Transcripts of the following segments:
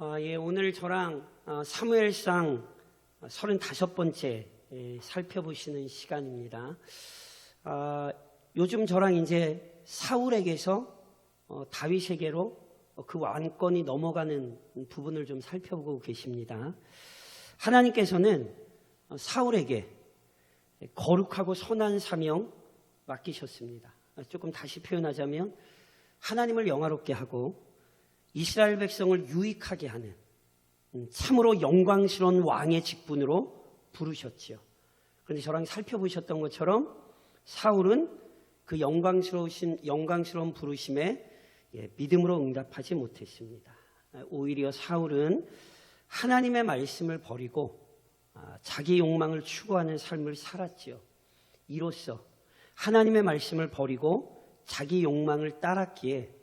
오늘 저랑 사무엘상 35번째 살펴보시는 시간입니다. 요즘 저랑 이제 사울에게서 다윗에게로 그 왕권이 넘어가는 부분을 좀 살펴보고 계십니다. 하나님께서는 사울에게 거룩하고 선한 사명 맡기셨습니다. 조금 다시 표현하자면 하나님을 영화롭게 하고 이스라엘 백성을 유익하게 하는 참으로 영광스러운 왕의 직분으로 부르셨지요. 그런데 저랑 살펴보셨던 것처럼 사울은 그 영광스러운 부르심에 믿음으로 응답하지 못했습니다. 오히려 사울은 하나님의 말씀을 버리고 자기 욕망을 추구하는 삶을 살았지요. 이로써 하나님의 말씀을 버리고 자기 욕망을 따랐기에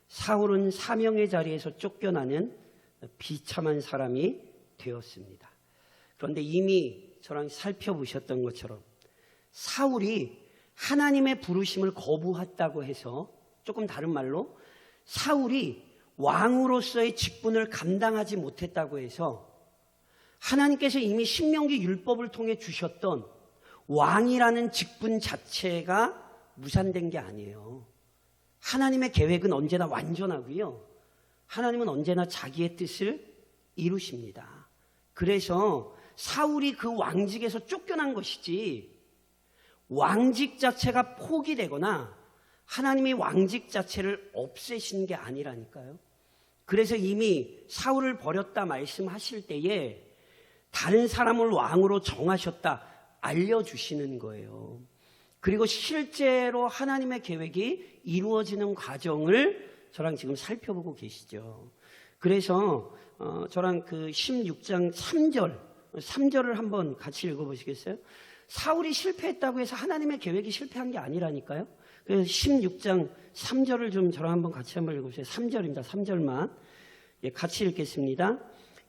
사울은 사명의 자리에서 쫓겨나는 비참한 사람이 되었습니다. 그런데 이미 저랑 살펴보셨던 것처럼 사울이 하나님의 부르심을 거부했다고 해서, 조금 다른 말로 사울이 왕으로서의 직분을 감당하지 못했다고 해서 하나님께서 이미 신명기 율법을 통해 주셨던 왕이라는 직분 자체가 무산된 게 아니에요. 하나님의 계획은 언제나 완전하고요. 하나님은 언제나 자기의 뜻을 이루십니다. 그래서 사울이 그 왕직에서 쫓겨난 것이지 왕직 자체가 포기되거나 하나님이 왕직 자체를 없애신 게 아니라니까요. 그래서 이미 사울을 버렸다 말씀하실 때에 다른 사람을 왕으로 정하셨다 알려주시는 거예요. 그리고 실제로 하나님의 계획이 이루어지는 과정을 저랑 지금 살펴보고 계시죠. 그래서 저랑 그 16장 3절을 한번 같이 읽어보시겠어요? 사울이 실패했다고 해서 하나님의 계획이 실패한 게 아니라니까요. 그래서 16장 3절을 좀 저랑 한번 같이 한번 읽어보세요. 3절입니다. 3절만. 같이 읽겠습니다.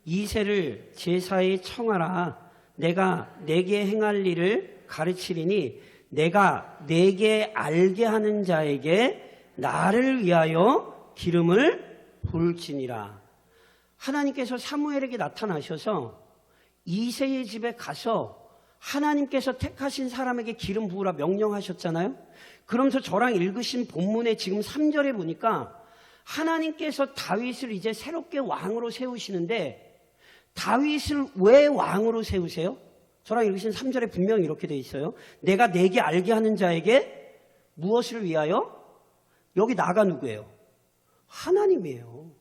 이새를 제사에 청하라. 내가 내게 행할 일을 가르치리니 내가 내게 알게 하는 자에게 나를 위하여 기름을 부을지니라. 하나님께서 사무엘에게 나타나셔서 이새의 집에 가서 하나님께서 택하신 사람에게 기름 부으라 명령하셨잖아요. 그러면서 저랑 읽으신 본문에 지금 3절에 보니까 하나님께서 다윗을 이제 새롭게 왕으로 세우시는데 다윗을 왜 왕으로 세우세요? 저랑 읽으신 3절에 분명히 이렇게 돼 있어요. 내가 내게 알게 하는 자에게 무엇을 위하여? 여기 나가 누구예요? 하나님이에요.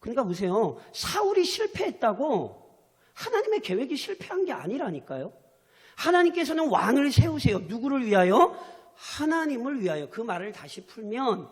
그러니까 보세요. 사울이 실패했다고 하나님의 계획이 실패한 게 아니라니까요. 하나님께서는 왕을 세우세요. 누구를 위하여? 하나님을 위하여. 그 말을 다시 풀면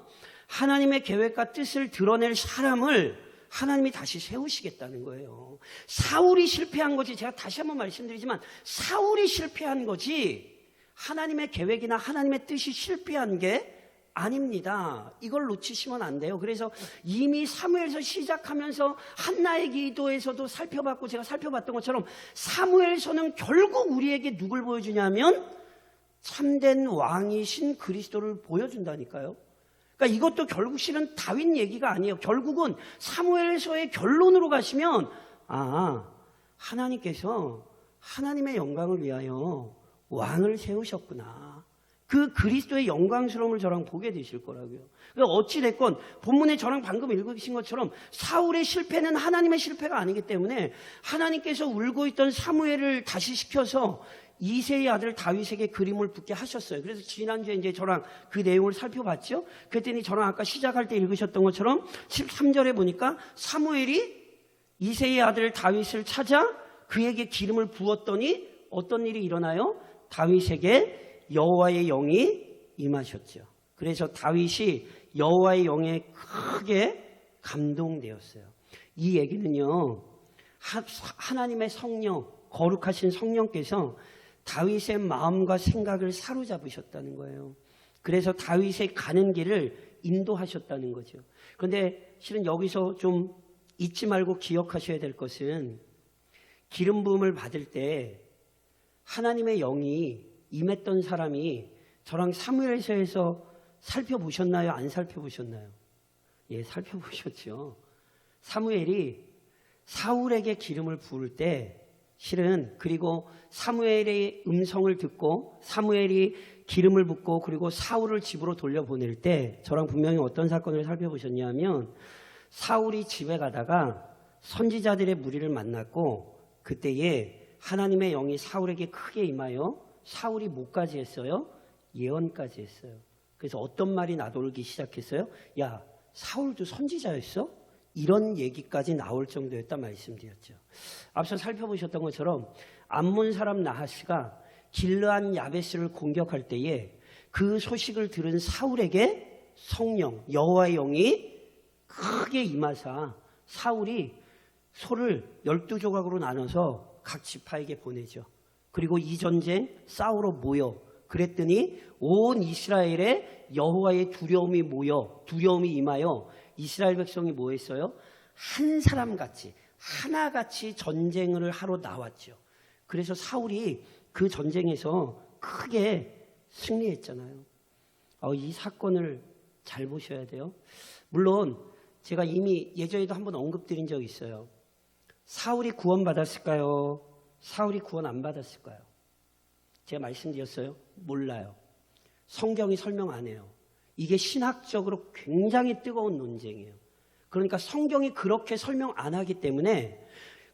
하나님의 계획과 뜻을 드러낼 사람을 하나님이 다시 세우시겠다는 거예요. 사울이 실패한 거지, 제가 다시 한번 말씀드리지만 사울이 실패한 거지 하나님의 계획이나 하나님의 뜻이 실패한 게 아닙니다. 이걸 놓치시면 안 돼요. 그래서 이미 사무엘서 시작하면서 한나의 기도에서도 살펴봤고 제가 살펴봤던 것처럼 사무엘서는 결국 우리에게 누굴 보여주냐면 참된 왕이신 그리스도를 보여준다니까요. 그러니까 이것도 결국 실은 다윗 얘기가 아니에요. 결국은 사무엘서의 결론으로 가시면 하나님께서 하나님의 영광을 위하여 왕을 세우셨구나. 그 그리스도의 영광스러움을 저랑 보게 되실 거라고요. 그러니까 어찌됐건 본문에 저랑 방금 읽으신 것처럼 사울의 실패는 하나님의 실패가 아니기 때문에 하나님께서 울고 있던 사무엘을 다시 시켜서 이새의 아들 다윗에게 그림을 붓게 하셨어요. 그래서 지난주에 이제 저랑 그 내용을 살펴봤죠. 그랬더니 저랑 아까 시작할 때 읽으셨던 것처럼 13절에 보니까 사무엘이 이새의 아들 다윗을 찾아 그에게 기름을 부었더니 어떤 일이 일어나요? 다윗에게 여호와의 영이 임하셨죠. 그래서 다윗이 여호와의 영에 크게 감동되었어요. 이 얘기는요, 하나님의 성령, 거룩하신 성령께서 다윗의 마음과 생각을 사로잡으셨다는 거예요. 그래서 다윗의 가는 길을 인도하셨다는 거죠. 그런데 실은 여기서 좀 잊지 말고 기억하셔야 될 것은 기름 부음을 받을 때 하나님의 영이 임했던 사람이 저랑 사무엘서에서 살펴보셨나요? 안 살펴보셨나요? 예, 살펴보셨죠. 사무엘이 사울에게 기름을 부을 때 실은 그리고 사무엘의 음성을 듣고 사무엘이 기름을 붓고 그리고 사울을 집으로 돌려보낼 때 저랑 분명히 어떤 사건을 살펴보셨냐면 사울이 집에 가다가 선지자들의 무리를 만났고 그때에 하나님의 영이 사울에게 크게 임하여 사울이 뭐까지 했어요? 예언까지 했어요. 그래서 어떤 말이 나돌기 시작했어요? 야, 사울도 선지자였어? 이런 얘기까지 나올 정도였다 말씀드렸죠. 앞서 살펴보셨던 것처럼 암몬 사람 나하스가 길르앗 야베스를 공격할 때에 그 소식을 들은 사울에게 성령, 여호와의 영이 크게 임하사 사울이 소를 12조각으로 나눠서 각 지파에게 보내죠. 그리고 이 전쟁 싸우러 모여 그랬더니 온 이스라엘에 여호와의 두려움이 두려움이 임하여 이스라엘 백성이 뭐 했어요? 한 사람같이 하나같이 전쟁을 하러 나왔죠. 그래서 사울이 그 전쟁에서 크게 승리했잖아요. 이 사건을 잘 보셔야 돼요. 물론 제가 이미 예전에도 한번 언급드린 적이 있어요. 사울이 구원받았을까요? 사울이 구원 안 받았을까요? 제가 말씀드렸어요? 몰라요. 성경이 설명 안 해요. 이게 신학적으로 굉장히 뜨거운 논쟁이에요. 그러니까 성경이 그렇게 설명 안 하기 때문에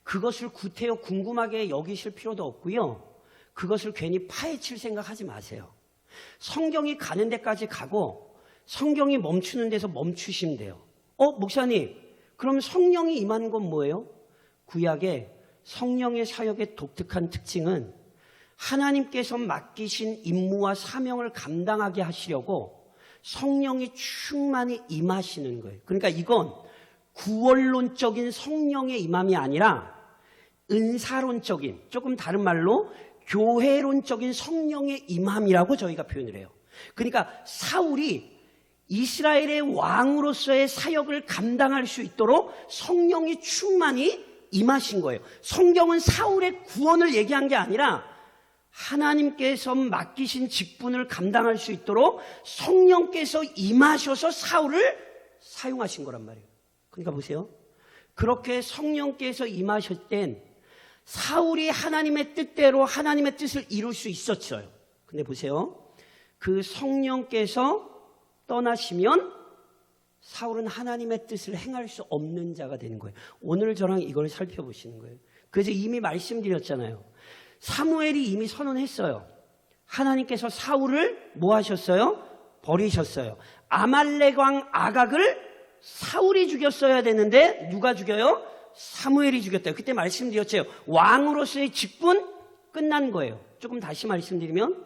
그것을 구태여 궁금하게 여기실 필요도 없고요. 그것을 괜히 파헤칠 생각하지 마세요. 성경이 가는 데까지 가고 성경이 멈추는 데서 멈추시면 돼요. 목사님, 그럼 성령이 임하는 건 뭐예요? 구약의 성령의 사역의 독특한 특징은 하나님께서 맡기신 임무와 사명을 감당하게 하시려고 성령이 충만히 임하시는 거예요. 그러니까 이건 구원론적인 성령의 임함이 아니라 은사론적인, 조금 다른 말로 교회론적인 성령의 임함이라고 저희가 표현을 해요. 그러니까 사울이 이스라엘의 왕으로서의 사역을 감당할 수 있도록 성령이 충만히 임하신 거예요. 성경은 사울의 구원을 얘기한 게 아니라 하나님께서 맡기신 직분을 감당할 수 있도록 성령께서 임하셔서 사울을 사용하신 거란 말이에요. 그러니까 보세요. 그렇게 성령께서 임하실 땐 사울이 하나님의 뜻대로 하나님의 뜻을 이룰 수 있었어요. 근데 보세요. 그 성령께서 떠나시면 사울은 하나님의 뜻을 행할 수 없는 자가 되는 거예요. 오늘 저랑 이걸 살펴보시는 거예요. 그래서 이미 말씀드렸잖아요. 사무엘이 이미 선언했어요. 하나님께서 사울을 뭐 하셨어요? 버리셨어요. 아말렉 왕 아각을 사울이 죽였어야 되는데 누가 죽여요? 사무엘이 죽였대요. 그때 말씀드렸죠. 왕으로서의 직분 끝난 거예요. 조금 다시 말씀드리면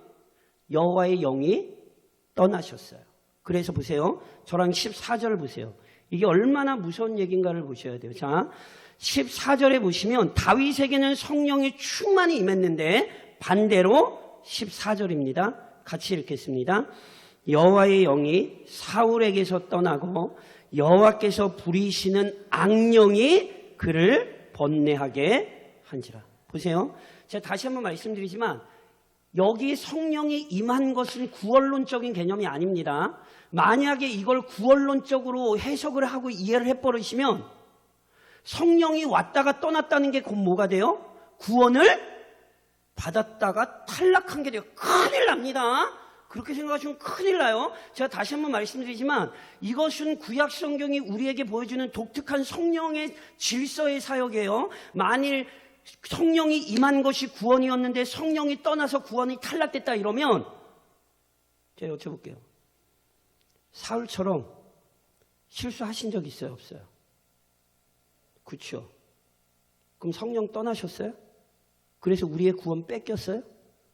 여호와의 영이 떠나셨어요. 그래서 보세요. 저랑 14절을 보세요. 이게 얼마나 무서운 얘기인가를 보셔야 돼요. 자, 14절에 보시면 다윗에게는 성령이 충만히 임했는데 반대로 14절입니다. 같이 읽겠습니다. 여호와의 영이 사울에게서 떠나고 여호와께서 부리시는 악령이 그를 번뇌하게 한지라. 보세요. 제가 다시 한번 말씀드리지만 여기 성령이 임한 것은 구원론적인 개념이 아닙니다. 만약에 이걸 구원론적으로 해석을 하고 이해를 해버리시면 성령이 왔다가 떠났다는 게 곧 뭐가 돼요? 구원을 받았다가 탈락한 게 돼요. 큰일 납니다. 그렇게 생각하시면 큰일 나요. 제가 다시 한번 말씀드리지만 이것은 구약 성경이 우리에게 보여주는 독특한 성령의 질서의 사역이에요. 만일 성령이 임한 것이 구원이었는데 성령이 떠나서 구원이 탈락됐다 이러면 제가 여쭤볼게요. 사울처럼 실수하신 적 있어요? 없어요? 그렇죠. 그럼 성령 떠나셨어요? 그래서 우리의 구원 뺏겼어요?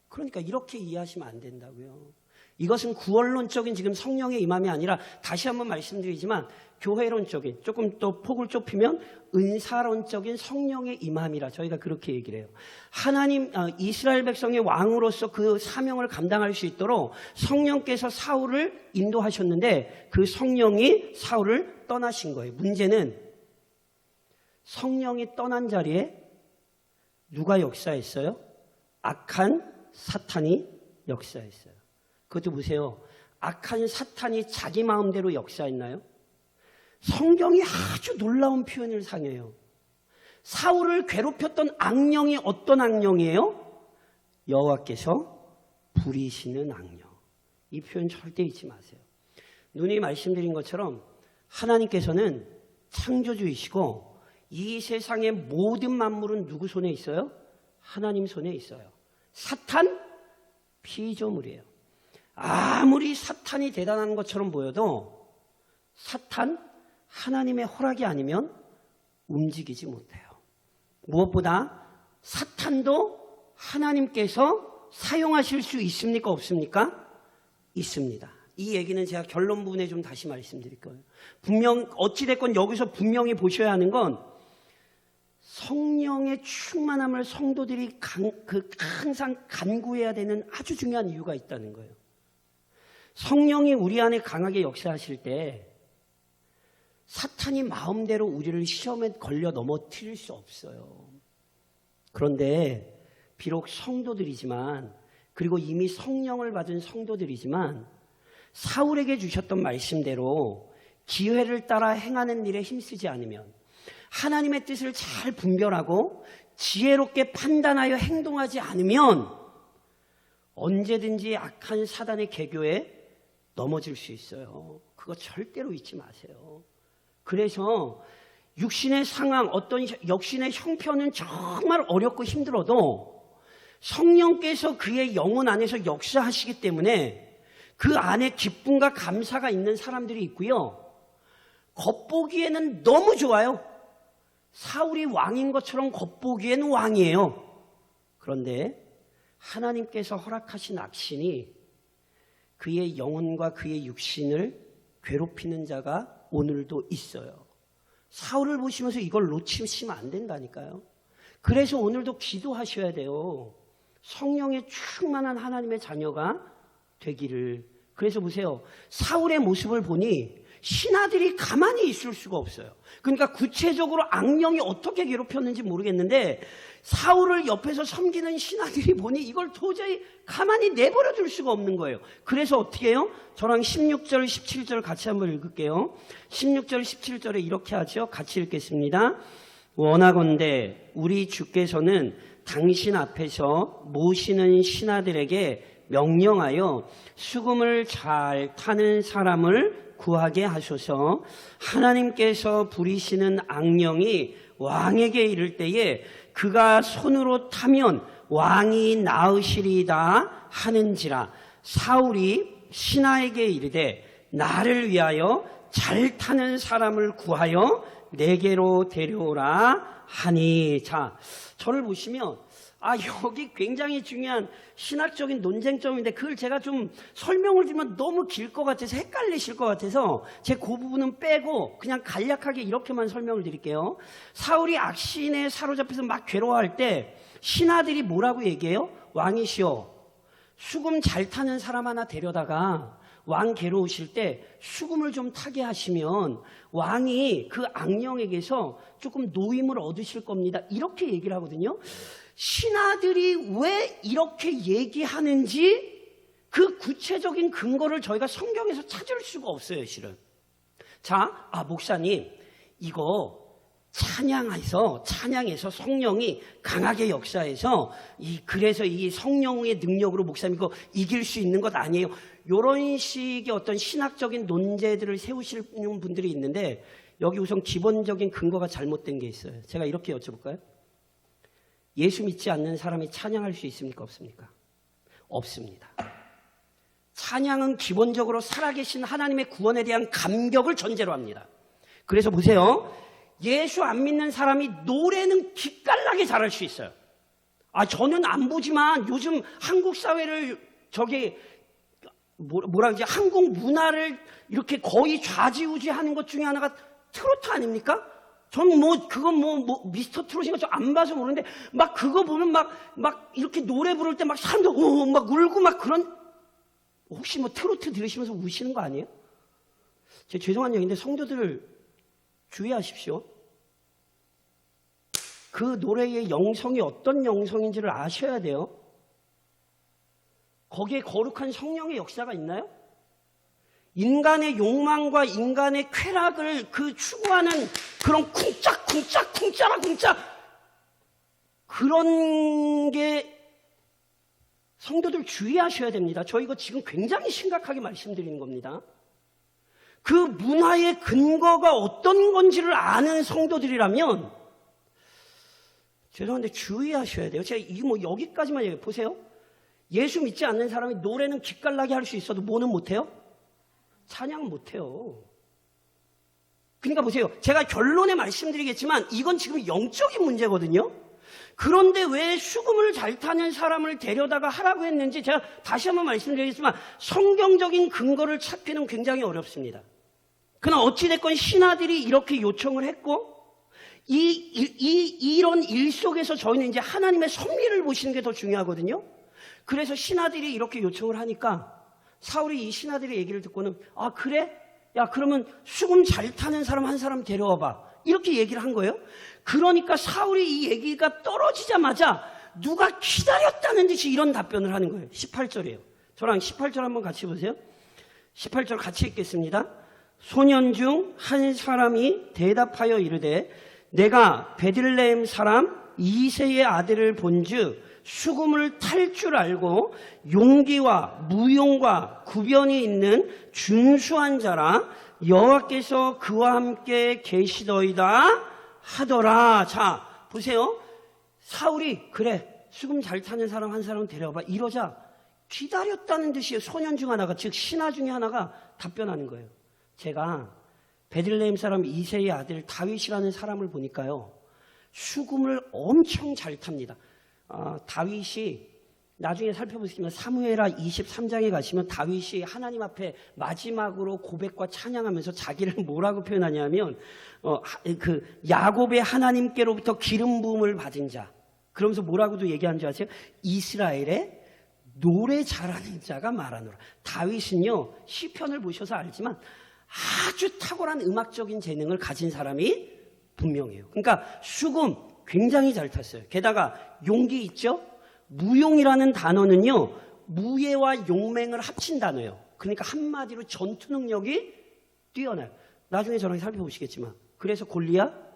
그러니까 이렇게 이해하시면 안 된다고요. 이것은 구원론적인 지금 성령의 임함이 아니라 다시 한번 말씀드리지만 교회론적인, 조금 또 폭을 좁히면 은사론적인 성령의 임함이라 저희가 그렇게 얘기를 해요. 하나님, 이스라엘 백성의 왕으로서 그 사명을 감당할 수 있도록 성령께서 사울을 인도하셨는데 그 성령이 사울을 떠나신 거예요. 문제는 성령이 떠난 자리에 누가 역사했어요? 악한 사탄이 역사했어요. 그것도 보세요. 악한 사탄이 자기 마음대로 역사했나요? 성경이 아주 놀라운 표현을 사용해요. 사울을 괴롭혔던 악령이 어떤 악령이에요? 여호와께서 부리시는 악령. 이 표현 절대 잊지 마세요. 누누이 말씀드린 것처럼 하나님께서는 창조주이시고 이 세상의 모든 만물은 누구 손에 있어요? 하나님 손에 있어요. 사탄? 피조물이에요. 아무리 사탄이 대단한 것처럼 보여도 사탄? 하나님의 허락이 아니면 움직이지 못해요. 무엇보다 사탄도 하나님께서 사용하실 수 있습니까? 없습니까? 있습니다. 이 얘기는 제가 결론 부분에 좀 다시 말씀드릴 거예요. 어찌됐건 여기서 분명히 보셔야 하는 건 성령의 충만함을 성도들이 항상 간구해야 되는 아주 중요한 이유가 있다는 거예요. 성령이 우리 안에 강하게 역사하실 때 사탄이 마음대로 우리를 시험에 걸려 넘어뜨릴 수 없어요. 그런데 비록 성도들이지만, 그리고 이미 성령을 받은 성도들이지만 사울에게 주셨던 말씀대로 기회를 따라 행하는 일에 힘쓰지 않으면, 하나님의 뜻을 잘 분별하고 지혜롭게 판단하여 행동하지 않으면 언제든지 악한 사단의 계교에 넘어질 수 있어요. 그거 절대로 잊지 마세요. 그래서 육신의 상황, 어떤 역신의 형편은 정말 어렵고 힘들어도 성령께서 그의 영혼 안에서 역사하시기 때문에 그 안에 기쁨과 감사가 있는 사람들이 있고요. 겉보기에는 너무 좋아요. 사울이 왕인 것처럼 겉보기에는 왕이에요. 그런데 하나님께서 허락하신 악신이 그의 영혼과 그의 육신을 괴롭히는 자가 오늘도 있어요. 사울을 보시면서 이걸 놓치시면 안 된다니까요. 그래서 오늘도 기도하셔야 돼요. 성령의 충만한 하나님의 자녀가 되기를. 그래서 보세요. 사울의 모습을 보니 신하들이 가만히 있을 수가 없어요. 그러니까 구체적으로 악령이 어떻게 괴롭혔는지 모르겠는데 사울을 옆에서 섬기는 신하들이 보니 이걸 도저히 가만히 내버려 둘 수가 없는 거예요. 그래서 어떻게 해요? 저랑 16절, 17절 같이 한번 읽을게요. 16절, 17절에 이렇게 하죠. 같이 읽겠습니다. 원하건대 우리 주께서는 당신 앞에서 모시는 신하들에게 명령하여 수금을 잘 타는 사람을 구하게 하소서. 하나님께서 부리시는 악령이 왕에게 이를 때에 그가 손으로 타면 왕이 나으시리다 하는지라. 사울이 신하에게 이르되 나를 위하여 잘 타는 사람을 구하여 내게로 데려오라 하니. 자, 저를 보시면 여기 굉장히 중요한 신학적인 논쟁점인데 그걸 제가 좀 설명을 드리면 너무 길 것 같아서 헷갈리실 것 같아서 제 그 부분은 빼고 그냥 간략하게 이렇게만 설명을 드릴게요. 사울이 악신에 사로잡혀서 막 괴로워할 때 신하들이 뭐라고 얘기해요? 왕이시여, 수금 잘 타는 사람 하나 데려다가 왕 괴로우실 때 수금을 좀 타게 하시면 왕이 그 악령에게서 조금 노임을 얻으실 겁니다. 이렇게 얘기를 하거든요. 신하들이 왜 이렇게 얘기하는지 그 구체적인 근거를 저희가 성경에서 찾을 수가 없어요, 실은. 자, 목사님, 이거 찬양에서 성령이 강하게 역사해서 그래서 이 성령의 능력으로 목사님 이거 이길 수 있는 것 아니에요. 이런 식의 어떤 신학적인 논제들을 세우시는 분들이 있는데 여기 우선 기본적인 근거가 잘못된 게 있어요. 제가 이렇게 여쭤볼까요? 예수 믿지 않는 사람이 찬양할 수 있습니까? 없습니까? 없습니다. 찬양은 기본적으로 살아계신 하나님의 구원에 대한 감격을 전제로 합니다. 그래서 보세요. 예수 안 믿는 사람이 노래는 기깔나게 잘할 수 있어요. 저는 안 보지만 요즘 한국 사회를 한국 문화를 이렇게 거의 좌지우지하는 것 중에 하나가 트로트 아닙니까? 저는 그건 미스터 트롯인 거 안 봐서 모르는데, 막 그거 보면 막 이렇게 노래 부를 때 막 사람들, 막 울고 막 그런, 혹시 트로트 들으시면서 우시는 거 아니에요? 죄송한 얘기인데 성도들 주의하십시오. 그 노래의 영성이 어떤 영성인지를 아셔야 돼요. 거기에 거룩한 성령의 역사가 있나요? 인간의 욕망과 인간의 쾌락을 추구하는 그런 쿵짝 그런 게 성도들 주의하셔야 됩니다. 저 이거 지금 굉장히 심각하게 말씀드리는 겁니다. 그 문화의 근거가 어떤 건지를 아는 성도들이라면 죄송한데 주의하셔야 돼요. 제가 이거 뭐 여기까지만 얘기해요. 보세요. 예수 믿지 않는 사람이 노래는 기깔나게 할 수 있어도 뭐는 못해요? 찬양은 못해요. 그러니까 보세요. 제가 결론에 말씀드리겠지만 이건 지금 영적인 문제거든요. 그런데 왜 수금을 잘 타는 사람을 데려다가 하라고 했는지 제가 다시 한번 말씀드리겠지만 성경적인 근거를 찾기는 굉장히 어렵습니다. 그러나 어찌됐건 신하들이 이렇게 요청을 했고 이런 일 속에서 저희는 이제 하나님의 섭리를 보시는 게 더 중요하거든요. 그래서 신하들이 이렇게 요청을 하니까 사울이 이 신하들의 얘기를 듣고는 아 그래? 야 그러면 수금 잘 타는 사람 한 사람 데려와봐. 이렇게 얘기를 한 거예요. 그러니까 사울이 이 얘기가 떨어지자마자 누가 기다렸다는 듯이 이런 답변을 하는 거예요. 18절이에요. 저랑 18절 한번 같이 보세요. 18절 같이 읽겠습니다. 소년 중 한 사람이 대답하여 이르되 내가 베들레헴 사람 이새의 아들을 본즉 수금을 탈 줄 알고 용기와 무용과 구변이 있는 준수한 자라 여호와께서 그와 함께 계시더이다 하더라. 자 보세요. 사울이 그래 수금 잘 타는 사람 한 사람 데려와봐 이러자 기다렸다는 듯이 소년 중 하나가 즉 신하 중에 하나가 답변하는 거예요. 제가 베들레헴 사람 이새의 아들 다윗이라는 사람을 보니까요 수금을 엄청 잘 탑니다. 다윗이 나중에 살펴보시면 사무엘하 23장에 가시면 다윗이 하나님 앞에 마지막으로 고백과 찬양하면서 자기를 뭐라고 표현하냐면 그 야곱의 하나님께로부터 기름 부음을 받은 자 그러면서 뭐라고도 얘기하는 줄 아세요? 이스라엘의 노래 잘하는 자가 말하노라. 다윗은요 시편을 보셔서 알지만 아주 탁월한 음악적인 재능을 가진 사람이 분명해요. 그러니까 수금 굉장히 잘 탔어요. 게다가 용기 있죠? 무용이라는 단어는요 무예와 용맹을 합친 단어예요. 그러니까 한마디로 전투 능력이 뛰어나요. 나중에 저랑 살펴보시겠지만 그래서 골리앗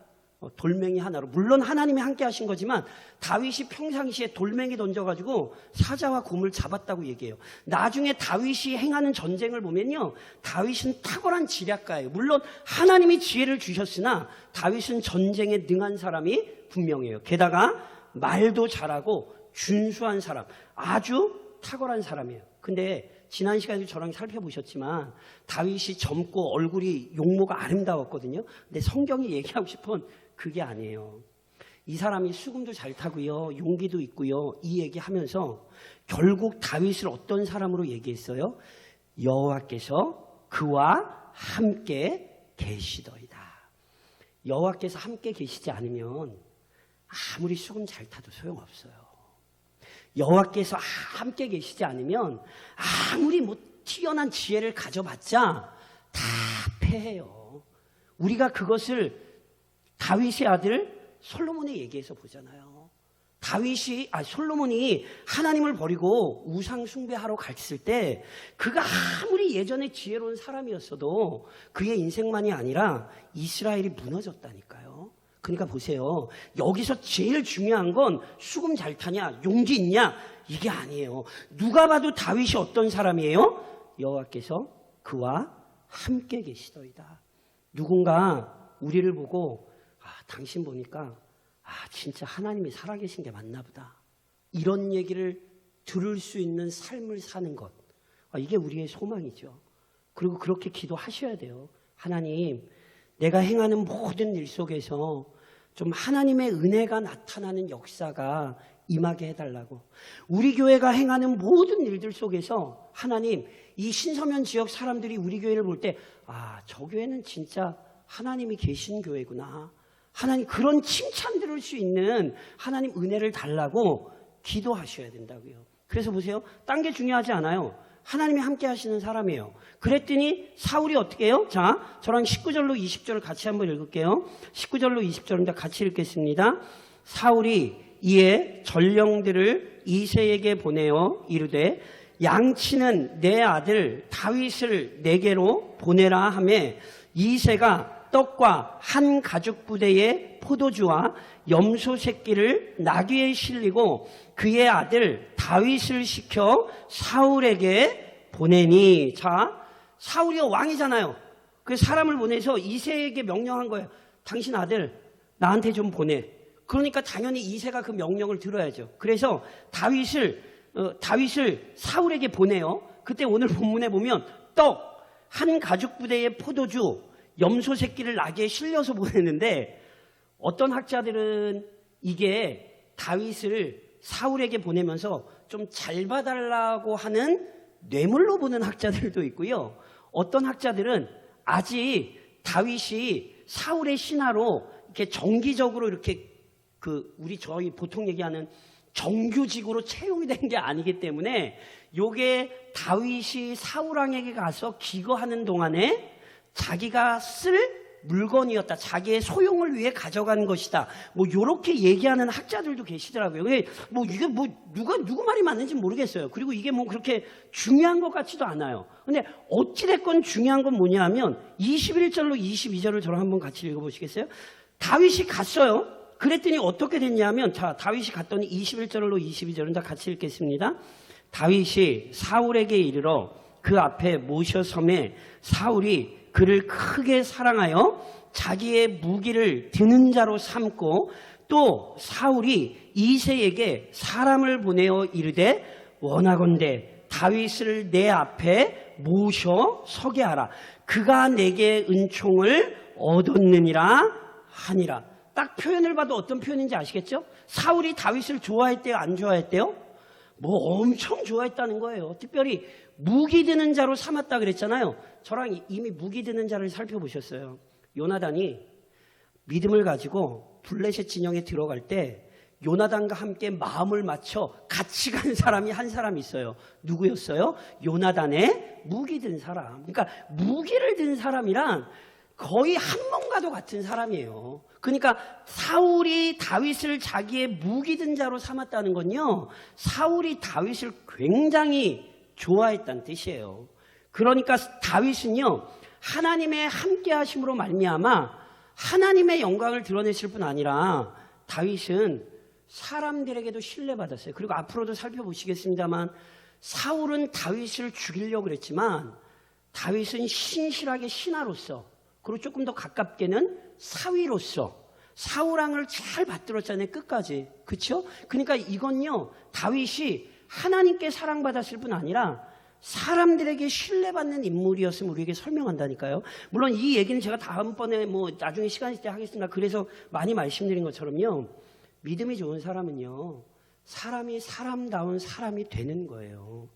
돌멩이 하나로 물론 하나님이 함께 하신 거지만 다윗이 평상시에 돌멩이 던져가지고 사자와 곰을 잡았다고 얘기해요. 나중에 다윗이 행하는 전쟁을 보면요 다윗은 탁월한 지략가예요. 물론 하나님이 지혜를 주셨으나 다윗은 전쟁에 능한 사람이 분명해요. 게다가 말도 잘하고 준수한 사람 아주 탁월한 사람이에요. 근데 지난 시간에 저랑 살펴보셨지만 다윗이 젊고 얼굴이 용모가 아름다웠거든요. 근데 성경이 얘기하고 싶은 그게 아니에요. 이 사람이 수금도 잘 타고요 용기도 있고요 이 얘기하면서 결국 다윗을 어떤 사람으로 얘기했어요? 여호와께서 그와 함께 계시더이다. 여호와께서 함께 계시지 않으면 아무리 수금 잘 타도 소용없어요. 여호와께서 함께 계시지 않으면 아무리 뭐 뛰어난 지혜를 가져봤자 다 패해요. 우리가 그것을 다윗의 아들 솔로몬의 얘기에서 보잖아요. 솔로몬이 하나님을 버리고 우상 숭배하러 갔을 때 그가 아무리 예전에 지혜로운 사람이었어도 그의 인생만이 아니라 이스라엘이 무너졌다니까요. 그러니까 보세요. 여기서 제일 중요한 건 수금 잘 타냐 용기 있냐 이게 아니에요. 누가 봐도 다윗이 어떤 사람이에요? 여호와께서 그와 함께 계시더이다. 누군가 우리를 보고 당신 보니까 진짜 하나님이 살아계신 게 맞나 보다. 이런 얘기를 들을 수 있는 삶을 사는 것. 이게 우리의 소망이죠. 그리고 그렇게 기도하셔야 돼요. 하나님, 내가 행하는 모든 일 속에서 좀 하나님의 은혜가 나타나는 역사가 임하게 해달라고. 우리 교회가 행하는 모든 일들 속에서 하나님, 이 신서면 지역 사람들이 우리 교회를 볼 때 저 교회는 진짜 하나님이 계신 교회구나. 하나님 그런 칭찬 들을 수 있는 하나님 은혜를 달라고 기도하셔야 된다고요. 그래서 보세요. 딴 게 중요하지 않아요. 하나님이 함께 하시는 사람이에요. 그랬더니 사울이 어떻게 해요? 자, 저랑 19절로 20절을 같이 한번 읽을게요. 19절로 20절입니다. 같이 읽겠습니다. 사울이 이에 전령들을 이새에게 보내어 이르되 양치는 내 아들 다윗을 내게로 보내라 하매 이새가 떡과 한 가죽 부대의 포도주와 염소 새끼를 나귀에 실리고 그의 아들 다윗을 시켜 사울에게 보내니. 자, 사울이 왕이잖아요. 그 사람을 보내서 이새에게 명령한 거예요. 당신 아들 나한테 좀 보내. 그러니까 당연히 이새가 그 명령을 들어야죠. 그래서 다윗을 사울에게 보내요. 그때 오늘 본문에 보면 떡 한 가죽 부대의 포도주, 염소 새끼를 나귀에 실려서 보냈는데, 어떤 학자들은 이게 다윗을 사울에게 보내면서 좀 잘 봐달라고 하는 뇌물로 보는 학자들도 있고요. 어떤 학자들은 아직 다윗이 사울의 신하로 이렇게 정기적으로 이렇게 저희 보통 얘기하는 정규직으로 채용이 된 게 아니기 때문에 요게 다윗이 사울왕에게 가서 기거하는 동안에 자기가 쓸 물건이었다. 자기의 소용을 위해 가져간 것이다. 뭐 요렇게 얘기하는 학자들도 계시더라고요. 이게 누구 말이 맞는지 모르겠어요. 그리고 이게 뭐 그렇게 중요한 것 같지도 않아요. 근데 어찌됐건 중요한 건 뭐냐 하면 21절로 22절을 저랑 한번 같이 읽어보시겠어요? 다윗이 갔어요. 그랬더니 어떻게 됐냐면, 자, 다윗이 갔더니 21절로 22절은 다 같이 읽겠습니다. 다윗이 사울에게 이르러 그 앞에 모셔 섬에 사울이 그를 크게 사랑하여 자기의 무기를 드는 자로 삼고, 또 사울이 이새에게 사람을 보내어 이르되 원하건대 다윗을 내 앞에 모셔 서게 하라. 그가 내게 은총을 얻었느니라 하니라. 딱 표현을 봐도 어떤 표현인지 아시겠죠? 사울이 다윗을 좋아했대요? 안 좋아했대요? 뭐 엄청 좋아했다는 거예요. 특별히 무기 드는 자로 삼았다 그랬잖아요. 저랑 이미 무기 드는 자를 살펴보셨어요. 요나단이 믿음을 가지고 블레셋 진영에 들어갈 때 요나단과 함께 마음을 맞춰 같이 간 사람이 한 사람 있어요. 누구였어요? 요나단의 무기 든 사람. 그러니까 무기를 든 사람이란 거의 한몸과도 같은 사람이에요. 그러니까 사울이 다윗을 자기의 무기 든 자로 삼았다는 건요, 사울이 다윗을 굉장히 좋아했다는 뜻이에요. 그러니까 다윗은요, 하나님의 함께 하심으로 말미암아 하나님의 영광을 드러냈을 뿐 아니라 다윗은 사람들에게도 신뢰받았어요. 그리고 앞으로도 살펴보시겠습니다만, 사울은 다윗을 죽이려고 그랬지만 다윗은 신실하게 신하로서, 그리고 조금 더 가깝게는 사위로서 사울왕을 잘 받들었잖아요. 끝까지. 그렇죠? 그러니까 이건요, 다윗이 하나님께 사랑받았을 뿐 아니라 사람들에게 신뢰받는 인물이었음을 우리에게 설명한다니까요. 물론 이 얘기는 제가 다음번에 뭐 나중에 시간 있을 때 하겠습니다. 그래서 많이 말씀드린 것처럼요, 믿음이 좋은 사람은요, 사람이 사람다운 사람이 되는 거예요.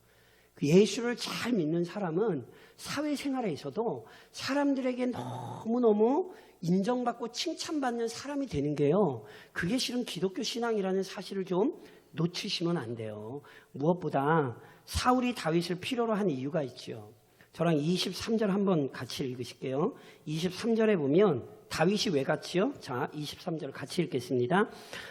예수를 잘 믿는 사람은 사회생활에 있어도 사람들에게 너무너무 인정받고 칭찬받는 사람이 되는 게요, 그게 실은 기독교 신앙이라는 사실을 좀 놓치시면 안 돼요. 무엇보다 사울이 다윗을 필요로 한 이유가 있죠. 저랑 23절 한번 같이 읽으실게요. 23절에 보면 다윗이 왜 갔지요? 자, 23절 같이 읽겠습니다.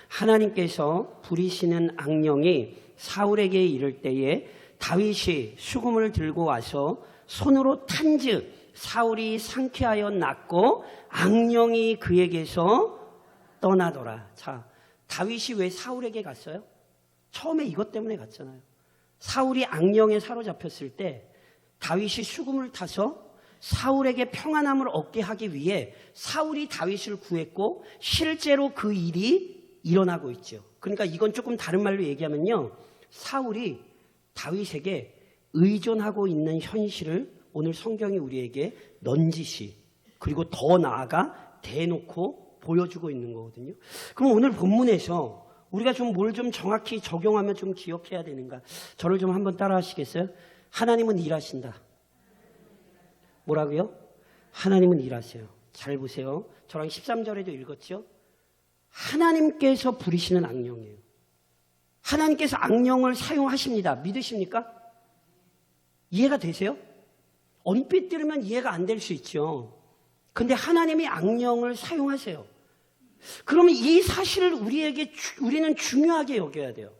하나님께서 부리시는 악령이 사울에게 이를 때에 다윗이 수금을 들고 와서 손으로 탄즉 사울이 상쾌하여 낫고 악령이 그에게서 떠나더라. 자, 다윗이 왜 사울에게 갔어요? 처음에 이것 때문에 갔잖아요. 사울이 악령에 사로잡혔을 때 다윗이 수금을 타서 사울에게 평안함을 얻게 하기 위해 사울이 다윗을 구했고, 실제로 그 일이 일어나고 있죠. 그러니까 이건 조금 다른 말로 얘기하면요, 사울이 다윗에게 의존하고 있는 현실을 오늘 성경이 우리에게 넌지시, 그리고 더 나아가 대놓고 보여주고 있는 거거든요. 그럼 오늘 본문에서 우리가 좀 뭘 좀 정확히 적용하면 좀 기억해야 되는가? 저를 좀 한번 따라 하시겠어요? 하나님은 일하신다. 뭐라고요? 하나님은 일하세요. 잘 보세요. 저랑 13절에도 읽었죠? 하나님께서 부리시는 악령이에요. 하나님께서 악령을 사용하십니다. 믿으십니까? 이해가 되세요? 언뜻 들으면 이해가 안 될 수 있죠. 근데 하나님이 악령을 사용하세요. 그러면 이 사실을 우리는 중요하게 여겨야 돼요.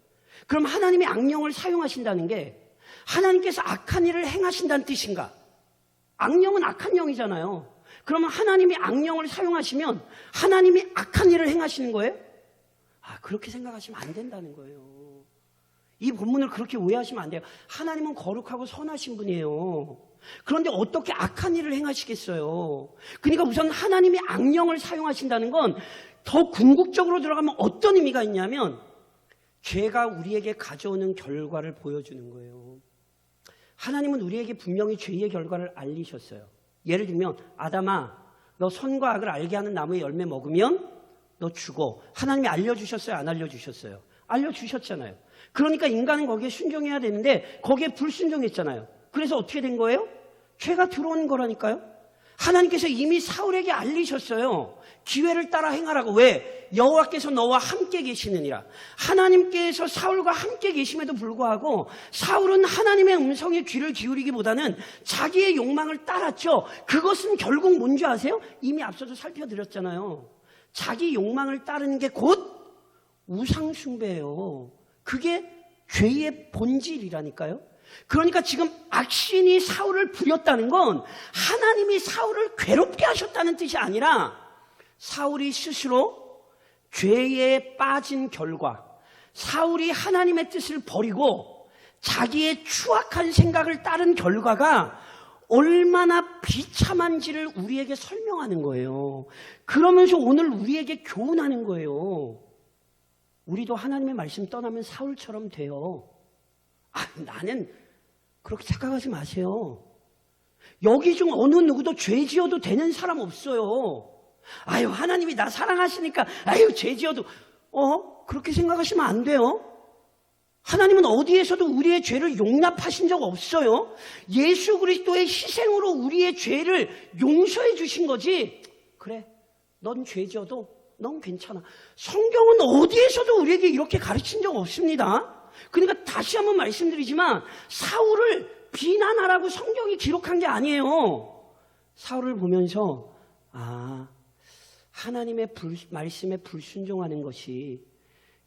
그럼 하나님이 악령을 사용하신다는 게 하나님께서 악한 일을 행하신다는 뜻인가? 악령은 악한 영이잖아요. 그러면 하나님이 악령을 사용하시면 하나님이 악한 일을 행하시는 거예요? 그렇게 생각하시면 안 된다는 거예요. 이 본문을 그렇게 오해하시면 안 돼요. 하나님은 거룩하고 선하신 분이에요. 그런데 어떻게 악한 일을 행하시겠어요? 그러니까 우선 하나님이 악령을 사용하신다는 건 더 궁극적으로 들어가면 어떤 의미가 있냐면 죄가 우리에게 가져오는 결과를 보여주는 거예요. 하나님은 우리에게 분명히 죄의 결과를 알리셨어요. 예를 들면 아담아, 너 선과 악을 알게 하는 나무의 열매 먹으면 너 죽어. 하나님이 알려주셨어요? 안 알려주셨어요? 알려주셨잖아요. 그러니까 인간은 거기에 순종해야 되는데 거기에 불순종했잖아요. 그래서 어떻게 된 거예요? 죄가 들어온 거라니까요. 하나님께서 이미 사울에게 알리셨어요. 기회를 따라 행하라고. 왜? 여호와께서 너와 함께 계시느니라. 하나님께서 사울과 함께 계심에도 불구하고 사울은 하나님의 음성에 귀를 기울이기보다는 자기의 욕망을 따랐죠. 그것은 결국 뭔지 아세요? 이미 앞서도 살펴드렸잖아요. 자기 욕망을 따르는 게 곧 우상숭배예요. 그게 죄의 본질이라니까요. 그러니까 지금 악신이 사울을 부렸다는 건 하나님이 사울을 괴롭게 하셨다는 뜻이 아니라 사울이 스스로 죄에 빠진 결과, 사울이 하나님의 뜻을 버리고 자기의 추악한 생각을 따른 결과가 얼마나 비참한지를 우리에게 설명하는 거예요. 그러면서 오늘 우리에게 교훈하는 거예요. 우리도 하나님의 말씀 떠나면 사울처럼 돼요. 나는 그렇게 착각하지 마세요. 여기 중 어느 누구도 죄 지어도 되는 사람 없어요. 하나님이 나 사랑하시니까 죄 지어도 그렇게 생각하시면 안 돼요. 하나님은 어디에서도 우리의 죄를 용납하신 적 없어요. 예수 그리스도의 희생으로 우리의 죄를 용서해 주신 거지. 그래, 넌 죄 지어도 넌 괜찮아. 성경은 어디에서도 우리에게 이렇게 가르친 적 없습니다. 그러니까 다시 한번 말씀드리지만 사울을 비난하라고 성경이 기록한 게 아니에요. 사울을 보면서 하나님의 말씀에 불순종하는 것이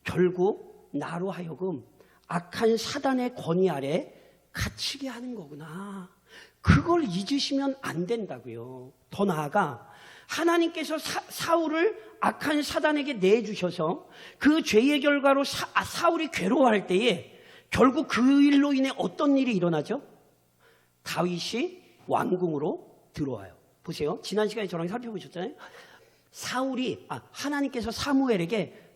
결국 나로 하여금 악한 사단의 권위 아래 갇히게 하는 거구나. 그걸 잊으시면 안 된다고요. 더 나아가 하나님께서 사울을 악한 사단에게 내주셔서 그 죄의 결과로 사울이 괴로워할 때에 결국 그 일로 인해 어떤 일이 일어나죠? 다윗이 왕궁으로 들어와요. 보세요. 지난 시간에 저랑 살펴보셨잖아요. 하나님께서 사무엘에게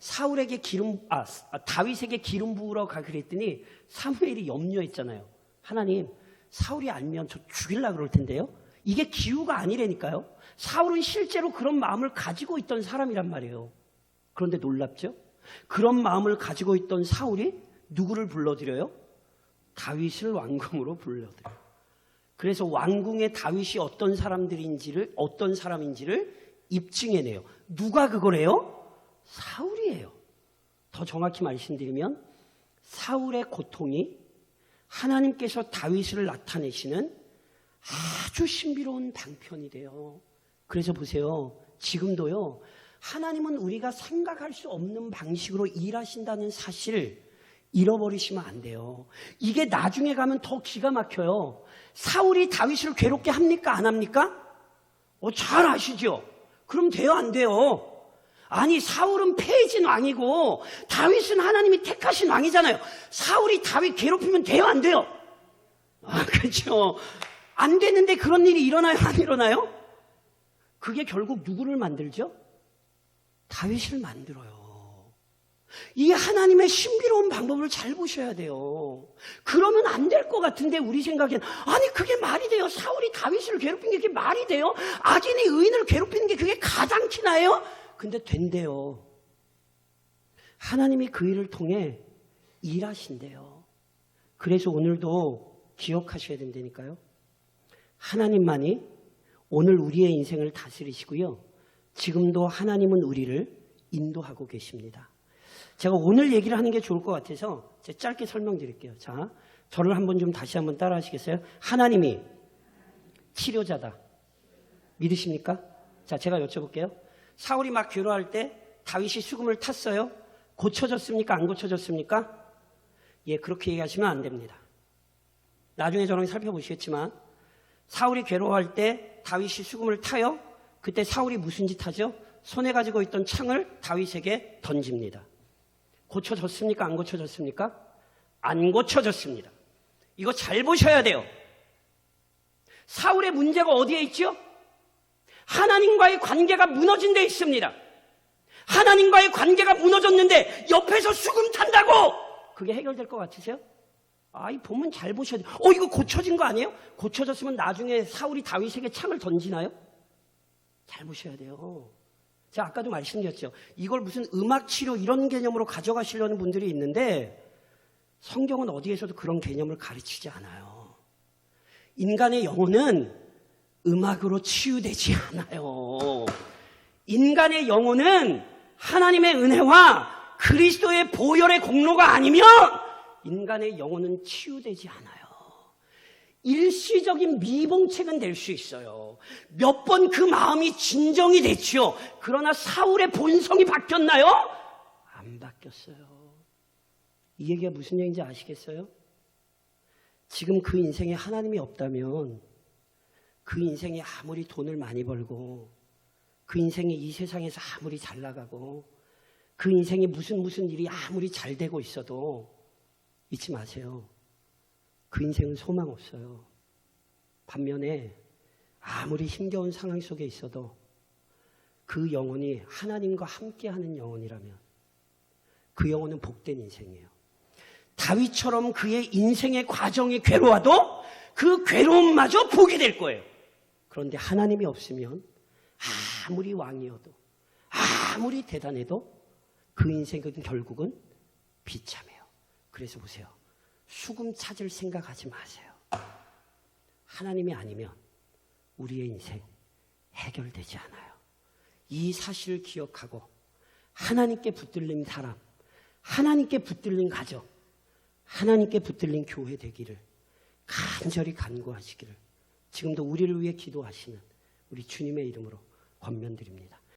다윗에게 기름 부으러 가 그랬더니 사무엘이 염려했잖아요. 하나님, 사울이 알면 저 죽이려고 그럴 텐데요. 이게 기우가 아니라니까요. 사울은 실제로 그런 마음을 가지고 있던 사람이란 말이에요. 그런데 놀랍죠? 그런 마음을 가지고 있던 사울이 누구를 불러들여요? 다윗을 왕궁으로 불러들여요. 그래서 왕궁의 다윗이 어떤 사람인지를 입증해내요. 누가 그걸 해요? 사울이에요. 더 정확히 말씀드리면 사울의 고통이 하나님께서 다윗을 나타내시는 아주 신비로운 방편이 돼요. 그래서 보세요. 지금도요. 하나님은 우리가 생각할 수 없는 방식으로 일하신다는 사실을 잃어버리시면 안 돼요. 이게 나중에 가면 더 기가 막혀요. 사울이 다윗을 괴롭게 합니까? 안 합니까? 잘 아시죠? 그럼 돼요? 안 돼요? 아니, 사울은 폐해진 왕이고 다윗은 하나님이 택하신 왕이잖아요. 사울이 다윗 괴롭히면 돼요? 안 돼요? 그렇죠. 안 되는데 그런 일이 일어나요? 안 일어나요? 그게 결국 누구를 만들죠? 다윗을 만들어요. 이 하나님의 신비로운 방법을 잘 보셔야 돼요. 그러면 안 될 것 같은데 우리 생각엔 그게 말이 돼요? 사울이 다윗을 괴롭힌 게 그게 말이 돼요? 악인이 의인을 괴롭히는 게 그게 가당키 나요? 근데 된대요. 하나님이 그 일을 통해 일하신대요. 그래서 오늘도 기억하셔야 된다니까요. 하나님만이 오늘 우리의 인생을 다스리시고요. 지금도 하나님은 우리를 인도하고 계십니다. 제가 오늘 얘기를 하는 게 좋을 것 같아서 제가 짧게 설명드릴게요. 자, 저를 다시 한번 따라 하시겠어요? 하나님이 치료자다. 믿으십니까? 자, 제가 여쭤볼게요. 사울이 막 괴로워할 때 다윗이 수금을 탔어요? 고쳐졌습니까? 안 고쳐졌습니까? 그렇게 얘기하시면 안 됩니다. 나중에 저랑 살펴보시겠지만 사울이 괴로워할 때 다윗이 수금을 타요? 그때 사울이 무슨 짓 하죠? 손에 가지고 있던 창을 다윗에게 던집니다. 고쳐졌습니까? 안 고쳐졌습니까? 안 고쳐졌습니다. 이거 잘 보셔야 돼요. 사울의 문제가 어디에 있죠? 하나님과의 관계가 무너진 데 있습니다. 하나님과의 관계가 무너졌는데 옆에서 수금 탄다고 그게 해결될 것 같으세요? 이 본문 잘 보셔야 돼요. 이거 고쳐진 거 아니에요? 고쳐졌으면 나중에 사울이 다윗에게 창을 던지나요? 잘 보셔야 돼요. 제가 아까도 말씀드렸죠. 이걸 무슨 음악 치료 이런 개념으로 가져가시려는 분들이 있는데 성경은 어디에서도 그런 개념을 가르치지 않아요. 인간의 영혼은 음악으로 치유되지 않아요. 인간의 영혼은 하나님의 은혜와 그리스도의 보혈의 공로가 아니면 인간의 영혼은 치유되지 않아요. 일시적인 미봉책은 될 수 있어요. 몇 번 그 마음이 진정이 됐지요. 그러나 사울의 본성이 바뀌었나요? 안 바뀌었어요. 이 얘기가 무슨 얘기인지 아시겠어요? 지금 그 인생에 하나님이 없다면 그 인생이 아무리 돈을 많이 벌고 그 인생이 이 세상에서 아무리 잘 나가고 그 인생이 무슨 일이 아무리 잘 되고 있어도 잊지 마세요. 그 인생은 소망 없어요. 반면에 아무리 힘겨운 상황 속에 있어도 그 영혼이 하나님과 함께하는 영혼이라면 그 영혼은 복된 인생이에요. 다윗처럼 그의 인생의 과정이 괴로워도 그 괴로움마저 복이 될 거예요. 그런데 하나님이 없으면 아무리 왕이어도 아무리 대단해도 그 인생은 결국은 비참해요. 그래서 보세요. 수금 찾을 생각하지 마세요. 하나님이 아니면 우리의 인생 해결되지 않아요. 이 사실을 기억하고 하나님께 붙들린 사람, 하나님께 붙들린 가정, 하나님께 붙들린 교회 되기를 간절히 간구하시기를 지금도 우리를 위해 기도하시는 우리 주님의 이름으로 권면드립니다.